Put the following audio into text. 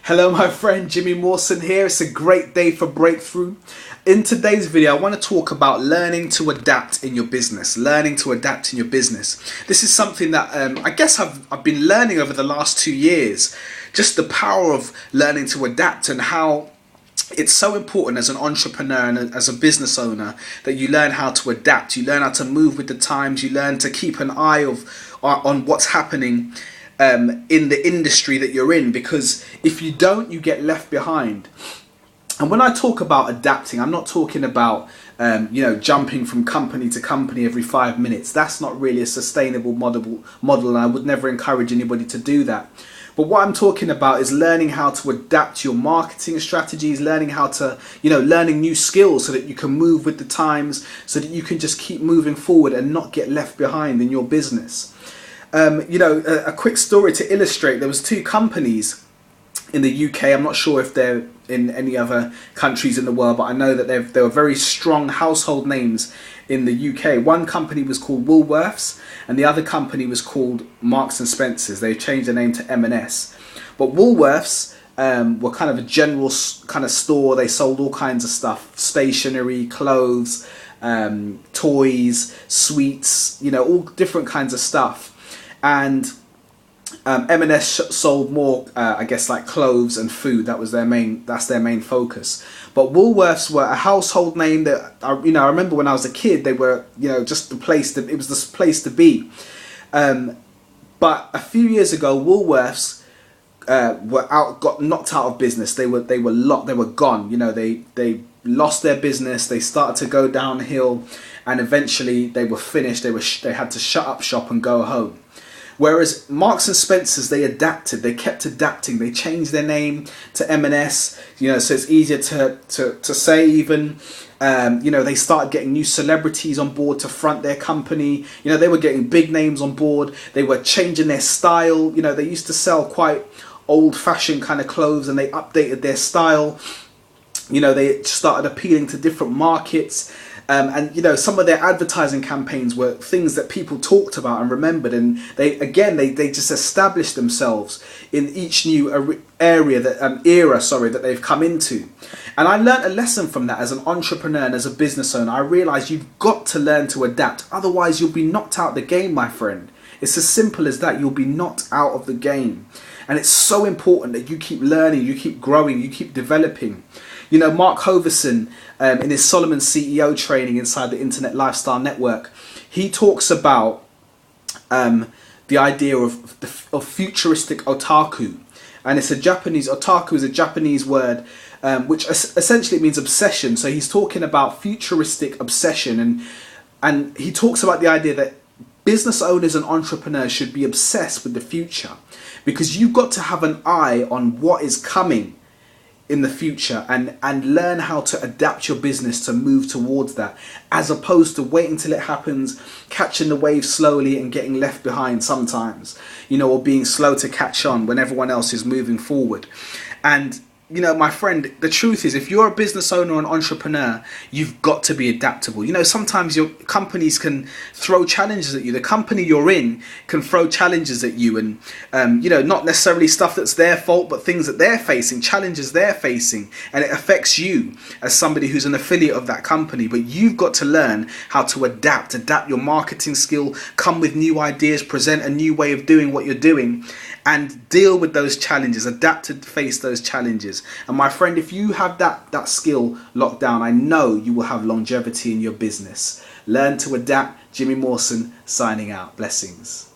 Hello my friend, Jimmy Mawson here. It's a great day for breakthrough. In today's video I want to talk about learning to adapt in your business. This is something that I guess I've been learning over the last 2 years. Just the power of learning to adapt and how it's so important as an entrepreneur and as a business owner that you learn how to adapt. You learn how to move with the times. You learn to keep an eye on what's happening in the industry that you're in, because if you don't, you get left behind. And when I talk about adapting, I'm not talking about jumping from company to company every 5 minutes. That's not really a sustainable model, and I would never encourage anybody to do that. But what I'm talking about is learning how to adapt your marketing strategies, learning how to, learning new skills so that you can move with the times, so that you can just keep moving forward and not get left behind in your business. A quick story to illustrate. There was 2 companies in the UK. I'm not sure if they're in any other countries in the world, but I know that they were very strong household names in the UK. One company was called Woolworths and the other company was called Marks and Spencer's. They changed their name to M&S. But Woolworths were kind of a general kind of store. They sold all kinds of stuff: stationery, clothes, toys, sweets, all different kinds of stuff. And M&S sold more, I guess, like clothes and food. That's their main focus. But Woolworths were a household name that I remember when I was a kid. They were, just the place it was the place to be. But a few years ago, Woolworths got knocked out of business. They were gone. They lost their business. They started to go downhill, and eventually they were finished. They had to shut up shop and go home. Whereas Marks and Spencer's, they adapted. They kept adapting. They changed their name to M&S, so it's easier to say even. They started getting new celebrities on board to front their company. They were getting big names on board. They were changing their style. They used to sell quite old-fashioned kind of clothes, and they updated their style. They started appealing to different markets. Some of their advertising campaigns were things that people talked about and remembered, and they just established themselves in each new era that they've come into. And I learned a lesson from that as an entrepreneur and as a business owner. I realized you've got to learn to adapt, otherwise you'll be knocked out of the game, my friend. It's as simple as that. You'll be knocked out of the game. And it's so important that you keep learning, you keep growing, you keep developing. Mark Hoverson, in his Solomon CEO training inside the Internet Lifestyle Network, he talks about the idea of futuristic otaku. And otaku is a Japanese word, which essentially means obsession. So he's talking about futuristic obsession. And he talks about the idea that business owners and entrepreneurs should be obsessed with the future, because you've got to have an eye on what is coming in the future and learn how to adapt your business to move towards that, as opposed to waiting till it happens, catching the wave slowly and getting left behind sometimes, or being slow to catch on when everyone else is moving forward. And my friend, the truth is, if you're a business owner or an entrepreneur, you've got to be adaptable. Sometimes your companies can throw challenges at you. The company you're in can throw challenges at you, and not necessarily stuff that's their fault, but things that they're facing, challenges they're facing, and it affects you as somebody who's an affiliate of that company. But you've got to learn how to adapt your marketing skill, come with new ideas, present a new way of doing what you're doing, and deal with those challenges, adapt to face those challenges. And my friend, if you have that skill locked down, I know you will have longevity in your business. Learn to adapt. Jimmy Mawson signing out. Blessings.